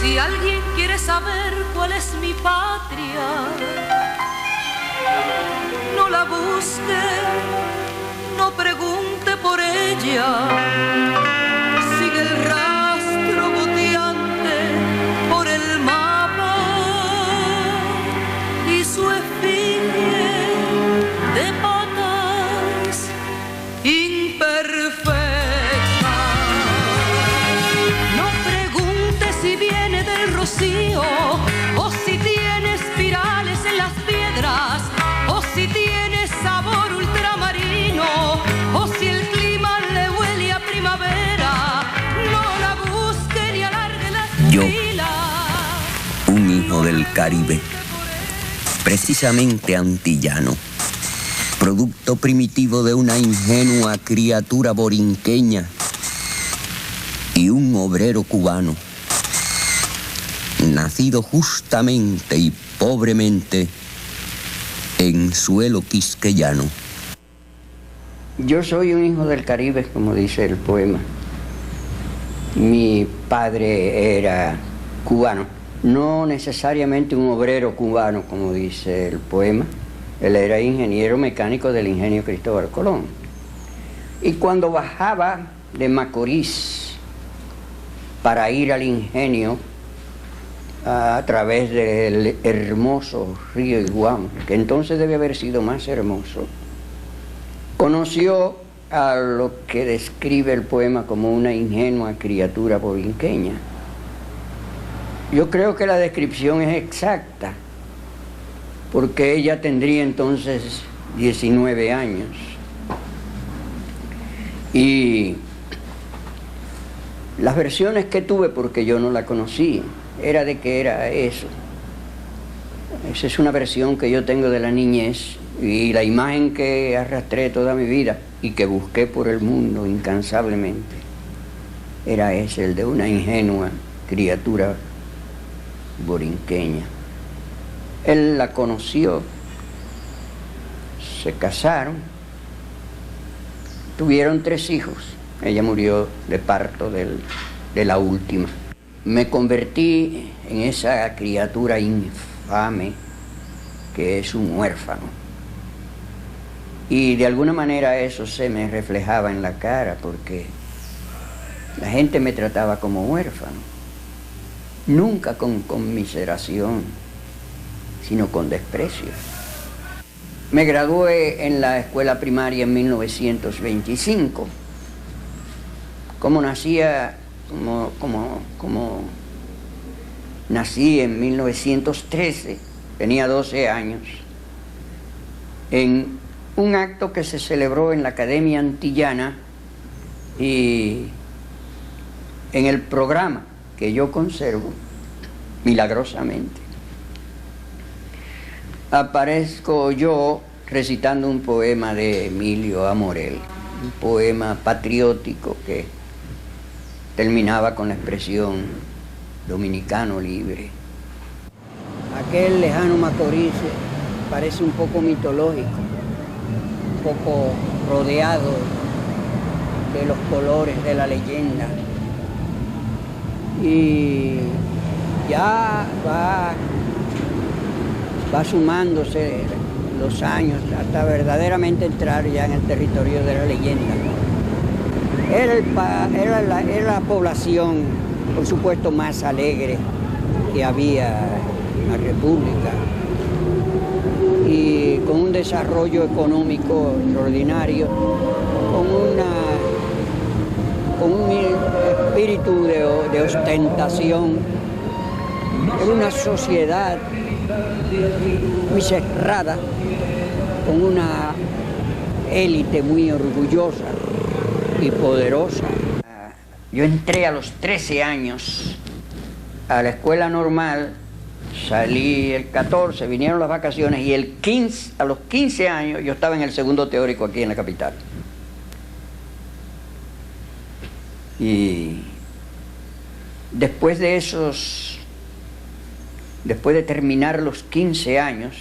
Si alguien quiere saber cuál es mi patria, no la busque, no pregunte por ella. Sigue el rastro goteante por el mapa y su esfinge de patas imperfectas. No pregunte si viene del Rocío o si tiene espirales en las piedras o si tiene sabor ultramarino o si el clima le huele a primavera. No la busque ni alargue las filas. Un hijo del Caribe, precisamente antillano, producto primitivo de una ingenua criatura borinqueña y un obrero cubano, nacido justamente y pobremente en suelo quisqueyano. Yo soy un hijo del Caribe, como dice el poema. Mi padre era cubano, no necesariamente un obrero cubano, como dice el poema. Él era ingeniero mecánico del ingenio Cristóbal Colón. Y cuando bajaba de Macorís para ir al ingenio a través del hermoso río Iguamo, que entonces debe haber sido más hermoso, conoció a lo que describe el poema como una ingenua criatura borinqueña. Yo creo que la descripción es exacta, porque ella tendría entonces 19 años. Y las versiones que tuve, porque yo no la conocí, era de que era eso. Esa es una versión que yo tengo de la niñez y la imagen que arrastré toda mi vida y que busqué por el mundo incansablemente. Era ese, el de una ingenua criatura borinqueña. Él la conoció, se casaron, tuvieron 3 hijos. Ella murió de parto de la última. Me convertí en esa criatura infame que es un huérfano. Y de alguna manera eso se me reflejaba en la cara, porque la gente me trataba como huérfano. Nunca con conmiseración, sino con desprecio. Me gradué en la escuela primaria en 1925. Como nací en 1913, tenía 12 años, en un acto que se celebró en la Academia Antillana, y en el programa que yo conservo, milagrosamente, aparezco yo recitando un poema de Emilio Amorel, un poema patriótico que terminaba con la expresión dominicano libre. Aquel lejano Macorís parece un poco mitológico, un poco rodeado de los colores de la leyenda. Y ya va sumándose los años hasta verdaderamente entrar ya en el territorio de la leyenda. Era la población, por supuesto, más alegre que había en la República, y con un desarrollo económico extraordinario, con un espíritu de ostentación. Era una sociedad muy cerrada, con una élite muy orgullosa y poderosa. Yo entré a los 13 años a la escuela normal, salí el 14, vinieron las vacaciones, y a los 15 años yo estaba en el segundo teórico aquí en la capital. Y después de terminar los 15 años,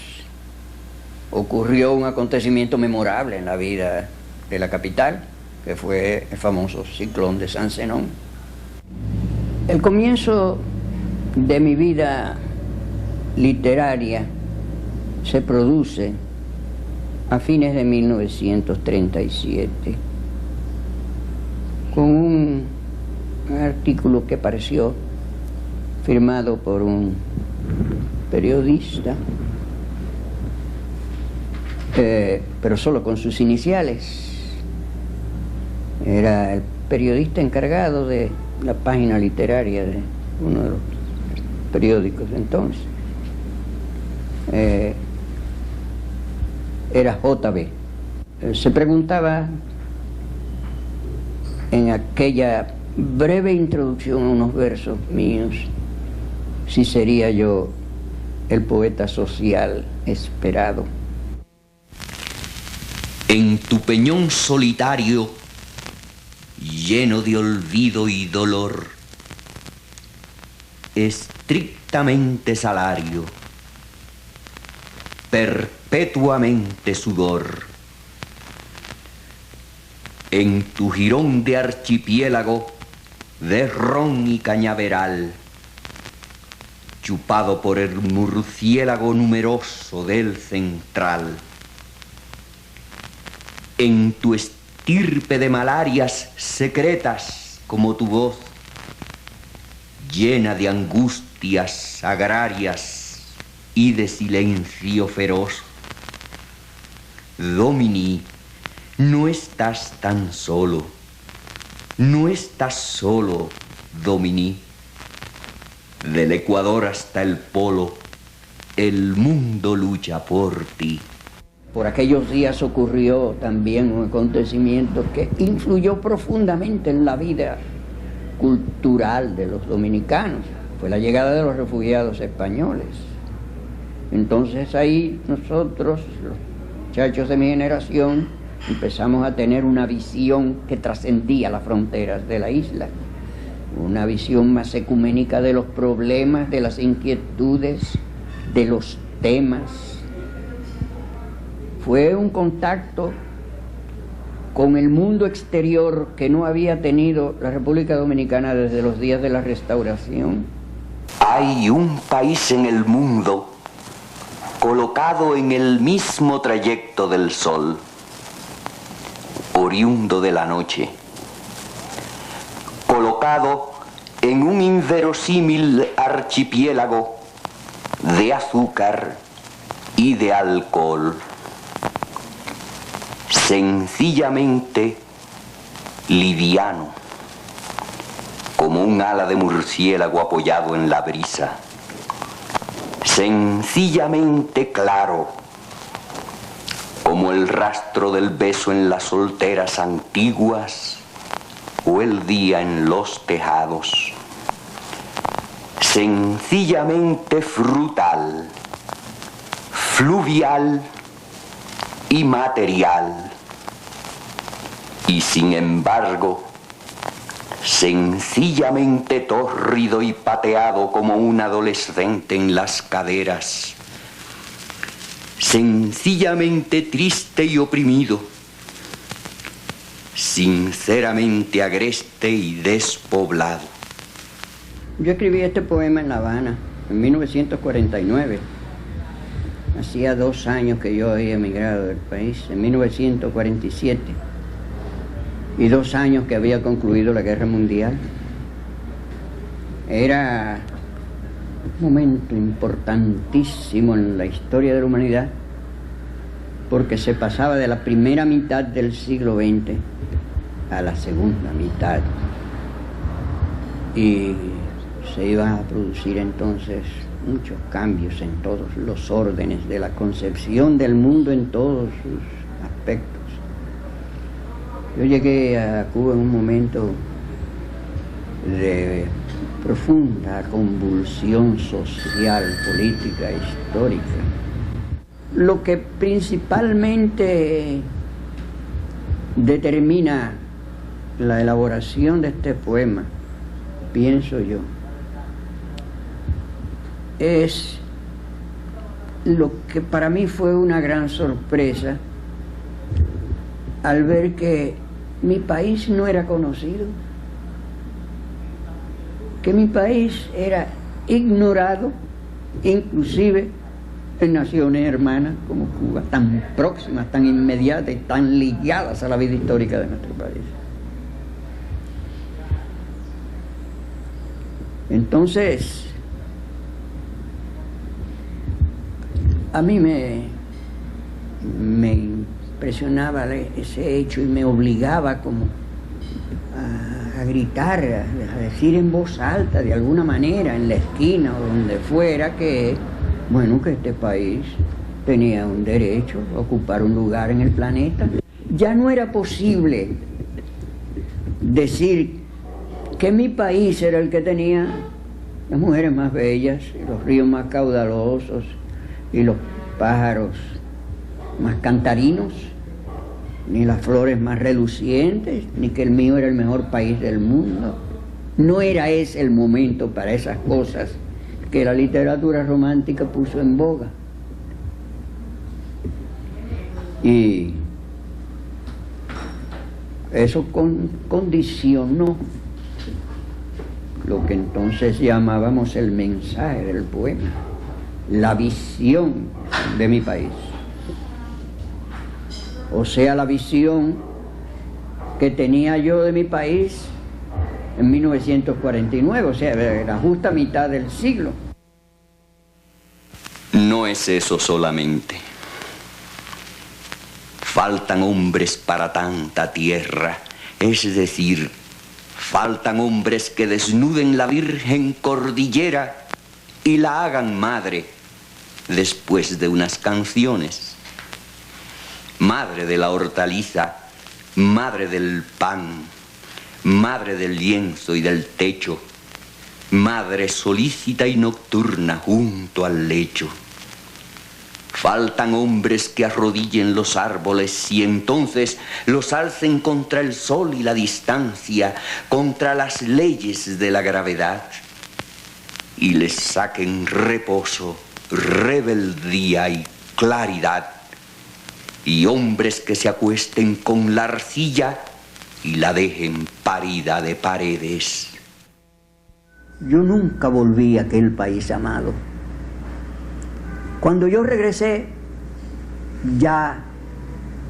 ocurrió un acontecimiento memorable en la vida de la capital, que fue el famoso ciclón de San Zenón. El comienzo de mi vida literaria se produce a fines de 1937 con un artículo que apareció firmado por un periodista, pero solo con sus iniciales. Era el periodista encargado de la página literaria de uno de los periódicos de entonces. Era JB. Se preguntaba en aquella breve introducción a unos versos míos si sería yo el poeta social esperado. En tu peñón solitario, lleno de olvido y dolor, estrictamente salario, perpetuamente sudor. En tu jirón de archipiélago, de ron y cañaveral, chupado por el murciélago numeroso del central. En tu estirpe de malarias secretas como tu voz, llena de angustias agrarias y de silencio feroz. Domini, no estás tan solo, no estás solo, Domini. Del Ecuador hasta el polo, el mundo lucha por ti. Por aquellos días ocurrió también un acontecimiento que influyó profundamente en la vida cultural de los dominicanos. Fue la llegada de los refugiados españoles. Entonces ahí nosotros, los muchachos de mi generación, empezamos a tener una visión que trascendía las fronteras de la isla. Una visión más ecuménica de los problemas, de las inquietudes, de los temas. Fue un contacto con el mundo exterior que no había tenido la República Dominicana desde los días de la Restauración. Hay un país en el mundo colocado en el mismo trayecto del sol, oriundo de la noche, colocado en un inverosímil archipiélago de azúcar y de alcohol, sencillamente liviano, como un ala de murciélago apoyado en la brisa, sencillamente claro, como el rastro del beso en las solteras antiguas o el día en los tejados, sencillamente frutal, fluvial y material, y sin embargo sencillamente tórrido y pateado como un adolescente en las caderas, sencillamente triste y oprimido, sinceramente agreste y despoblado. Yo escribí este poema en La Habana, en 1949. Hacía 2 años que yo había emigrado del país, en 1947. Y 2 años que había concluido la Guerra Mundial. Era un momento importantísimo en la historia de la humanidad, porque se pasaba de la primera mitad del siglo XX a la segunda mitad. Y se iban a producir entonces muchos cambios en todos los órdenes de la concepción del mundo en todos sus aspectos. Yo llegué a Cuba en un momento de profunda convulsión social, política, histórica. Lo que principalmente determina la elaboración de este poema, pienso yo, es lo que para mí fue una gran sorpresa al ver que mi país no era conocido, que mi país era ignorado, inclusive en naciones hermanas como Cuba, tan próximas, tan inmediatas, tan ligadas a la vida histórica de nuestro país. Entonces, a mí me impresionaba ese hecho y me obligaba como a gritar, a decir en voz alta, de alguna manera, en la esquina o donde fuera, que, bueno, que este país tenía un derecho a ocupar un lugar en el planeta. Ya no era posible decir que mi país era el que tenía las mujeres más bellas, y los ríos más caudalosos, y los pájaros más cantarinos, ni las flores más relucientes, ni que el mío era el mejor país del mundo. No era ese el momento para esas cosas que la literatura romántica puso en boga. Y eso condicionó lo que entonces llamábamos el mensaje del poema, la visión de mi país. O sea, la visión que tenía yo de mi país en 1949, o sea, la justa mitad del siglo. No es eso solamente. Faltan hombres para tanta tierra, es decir, faltan hombres que desnuden la virgen cordillera y la hagan madre después de unas canciones. Madre de la hortaliza, madre del pan, madre del lienzo y del techo, madre solícita y nocturna junto al lecho. Faltan hombres que arrodillen los árboles y entonces los alcen contra el sol y la distancia, contra las leyes de la gravedad, y les saquen reposo, rebeldía y claridad. Y hombres que se acuesten con la arcilla y la dejen parida de paredes. Yo nunca volví a aquel país amado. Cuando yo regresé, ya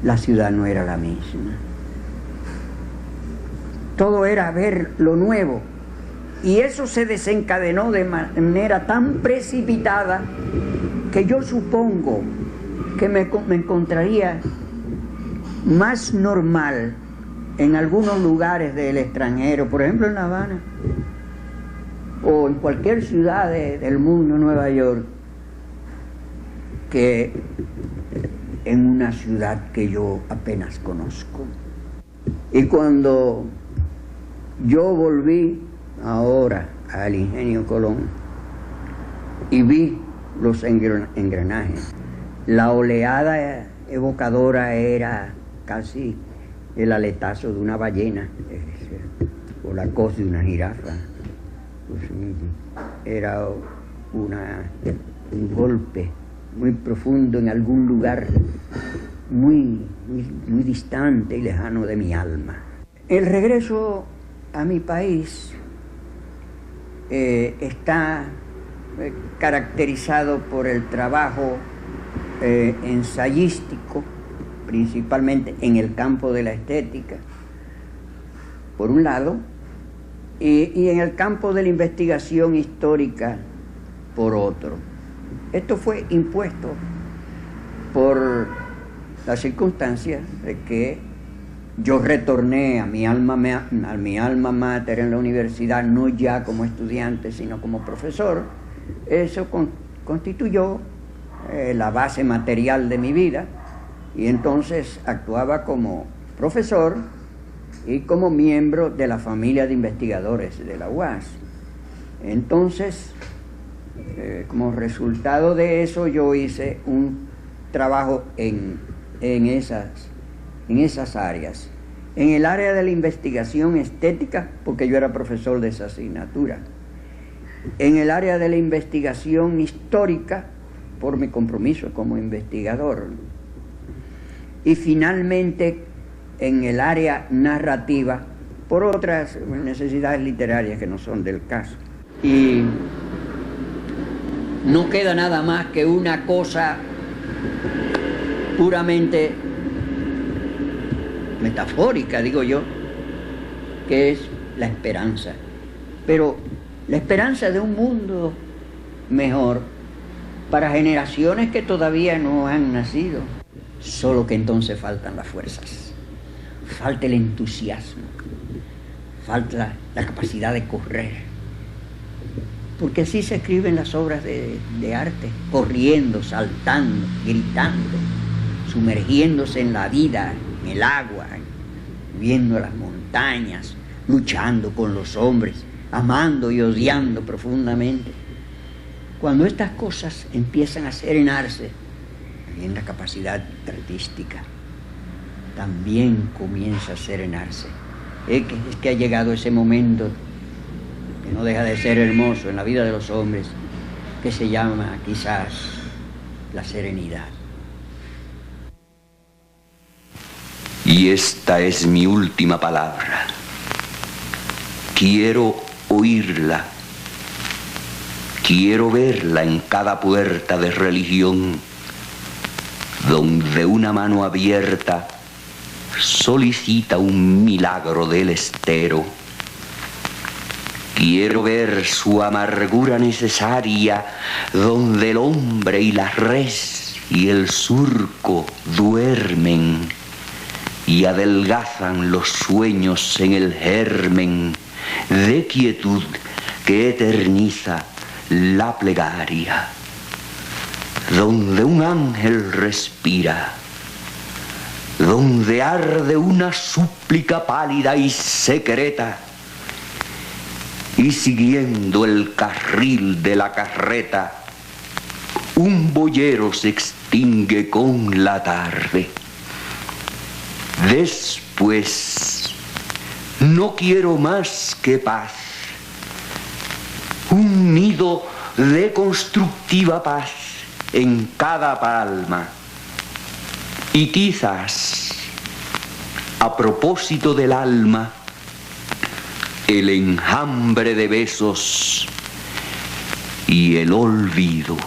la ciudad no era la misma. Todo era ver lo nuevo. Y eso se desencadenó de manera tan precipitada que yo supongo que me encontraría más normal en algunos lugares del extranjero, por ejemplo en La Habana, o en cualquier ciudad del mundo, Nueva York, que en una ciudad que yo apenas conozco. Y cuando yo volví ahora al Ingenio Colón y vi los engranajes, la oleada evocadora era casi el aletazo de una ballena o la coz de una jirafa. Pues era un golpe muy profundo en algún lugar muy distante y lejano de mi alma. El regreso a mi país está caracterizado por el trabajo ensayístico, principalmente en el campo de la estética, por un lado, y en el campo de la investigación histórica, por otro. Esto fue impuesto por la circunstancia de que yo retorné a mi alma mater en la universidad, no ya como estudiante, sino como profesor. Eso constituyó la base material de mi vida, y entonces actuaba como profesor y como miembro de la familia de investigadores de la UAS. Entonces, como resultado de eso, yo hice un trabajo en esas áreas. En el área de la investigación estética, porque yo era profesor de esa asignatura. En el área de la investigación histórica, por mi compromiso como investigador. Y finalmente, en el área narrativa, por otras necesidades literarias que no son del caso. Y no queda nada más que una cosa puramente metafórica, digo yo, que es la esperanza. Pero la esperanza de un mundo mejor para generaciones que todavía no han nacido. Solo que entonces faltan las fuerzas, falta el entusiasmo, falta la capacidad de correr. Porque así se escriben las obras de arte, corriendo, saltando, gritando, sumergiéndose en la vida, en el agua, viendo las montañas, luchando con los hombres, amando y odiando profundamente. Cuando estas cosas empiezan a serenarse, también la capacidad artística también comienza a serenarse. Es que ha llegado ese momento que no deja de ser hermoso en la vida de los hombres, que se llama quizás la serenidad. Y esta es mi última palabra. Quiero oírla. Quiero verla en cada puerta de religión, donde una mano abierta solicita un milagro del estero. Quiero ver su amargura necesaria, donde el hombre y la res y el surco duermen y adelgazan los sueños en el germen de quietud que eterniza la plegaria, donde un ángel respira, donde arde una súplica pálida y secreta, y siguiendo el carril de la carreta, un boyero se extingue con la tarde. Después, no quiero más que paz, un nido de constructiva paz en cada palma. Y quizás, a propósito del alma, el enjambre de besos y el olvido.